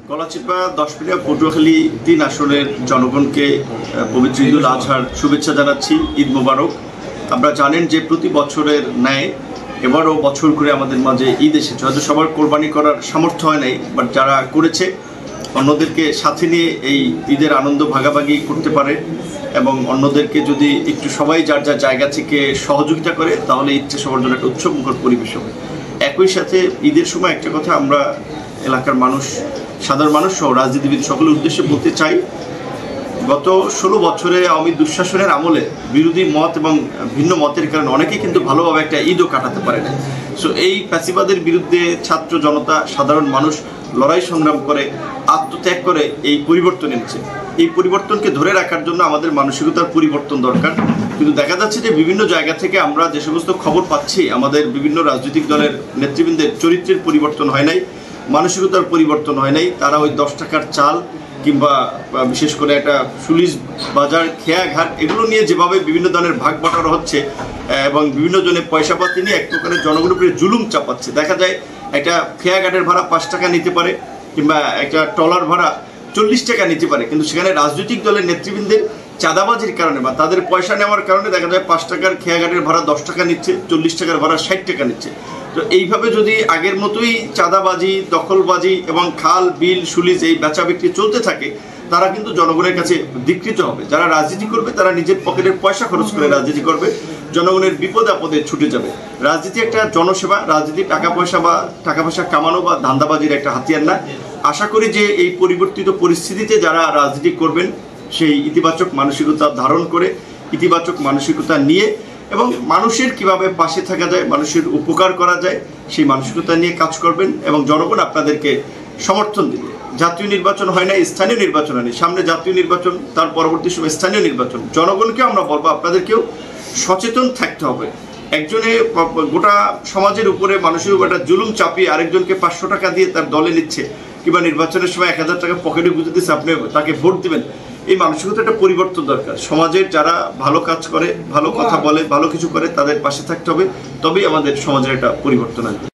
গলাচিপা 10 পটুয়াখালী 3 আসনের জনগণকে পবিত্র ঈদুল আজহার শুভেচ্ছা জানাচ্ছি। ঈদ মোবারক। আমরা জানেন যে প্রতি বছরের ন্যায় এবারও বছর করে আমাদের মাঝে ঈদ এসেছে। হয়তো সবার কোরবানি করার সামর্থ্য হয় নাই, বাট যারা করেছে অন্যদেরকে সাথে নিয়ে এই ঈদের আনন্দ ভাগাভাগি করতে পারে এবং অন্যদেরকে যদি একটু সবাই যার যার জায়গা থেকে সহযোগিতা করে তাহলে ঈদটা সবার জন্য একটা উৎসবমুখর পরিবেশ হবে। একই সাথে ঈদের সময় একটা কথা আমরা এলাকার মানুষ, সাধারণ মানুষ সহ রাজনীতিবিদ সকলের উদ্দেশ্যে বলতে চাই, গত 16 বছরে আওয়ামী দুঃশাসনের আমলে বিরোধী মত এবং ভিন্ন মতের কারণে অনেকেই কিন্তু ভালোভাবে একটা ঈদও কাটাতে পারে না। সো এই ফ্যাসিবাদের বিরুদ্ধে ছাত্র জনতা, সাধারণ মানুষ লড়াই সংগ্রাম করে, আত্মত্যাগ করে এই পরিবর্তন এনেছে। এই পরিবর্তনকে ধরে রাখার জন্য আমাদের মানসিকতার পরিবর্তন দরকার। কিন্তু দেখা যাচ্ছে যে বিভিন্ন জায়গা থেকে আমরা যে সমস্ত খবর পাচ্ছি, আমাদের বিভিন্ন রাজনৈতিক দলের নেতৃবৃন্দের চরিত্রের পরিবর্তন হয় নাই, মানসিকতার পরিবর্তন হয় নাই। তারা ওই 10 টাকার চাল কিংবা বিশেষ করে একটা পুলিশ বাজার, খেয়াঘাট এগুলো নিয়ে যেভাবে বিভিন্ন ধরনের ভাগ বাটারা হচ্ছে এবং বিভিন্ন জনের পয়সা পাতি নিয়ে এক প্রকারের জনগণের উপরে জুলুম চাপাচ্ছে। দেখা যায় একটা খেয়াঘাটের ভাড়া 5 টাকা নিতে পারে কিংবা একটা ট্রলার ভাড়া 40 টাকা নিতে পারে, কিন্তু সেখানে রাজনৈতিক দলের নেতৃবৃন্দের চাঁদাবাজির কারণে বা তাদের পয়সা নেওয়ার কারণে দেখা যায় 5 টাকার খেয়াঘাটের ভাড়া 10 টাকা নিচ্ছে, 40 টাকার ভাড়া 60 টাকা নিচ্ছে। তো এইভাবে যদি আগের মতোই চাঁদাবাজি, দখলবাজি এবং খাল বিল সুলিজ এই বেচা বিক্রি চলতে থাকে, তারা কিন্তু জনগণের কাছে ধিকৃত হবে। যারা রাজনীতি করবে তারা নিজের পকেটের পয়সা খরচ করে রাজনীতি করবে, জনগণের বিপদ আপদে ছুটে যাবে। রাজনীতি একটা জনসেবা, রাজনীতি টাকা পয়সা কামানো বা ধান্দাবাজির একটা হাতিয়ার না। আশা করি যে এই পরিবর্তিত পরিস্থিতিতে যারা রাজনীতি করবেন সেই ইতিবাচক মানসিকতা ধারণ করে, ইতিবাচক মানসিকতা নিয়ে এবং মানুষের কিভাবে পাশে থাকা যায়, মানুষের উপকার করা যায় সেই মানসিকতা নিয়ে কাজ করবেন এবং জনগণ আপনাদেরকে সমর্থন দিবে। জাতীয় নির্বাচন হয় না, স্থানীয় নির্বাচন হয়নি, সামনে জাতীয় নির্বাচন, তার পরবর্তী সময় স্থানীয় নির্বাচন। জনগণকেও আমরা বলবো আপনাদেরকেও সচেতন থাকতে হবে। একজনে গোটা সমাজের উপরে, মানুষের উপর একটা জুলুম চাপিয়ে আরেকজনকে 500 টাকা দিয়ে তার দলে নিচ্ছে কিংবা নির্বাচনের সময় 1000 টাকা পকেটে গুঁজে দিচ্ছে, আপনি তাকে ভোট দিবেন। এই মানসিকতা একটা পরিবর্তন দরকার। সমাজের যারা ভালো কাজ করে, ভালো কথা বলে, ভালো কিছু করে, তাদের পাশে থাকতে হবে, তবেই আমাদের সমাজের একটা পরিবর্তন আসবে।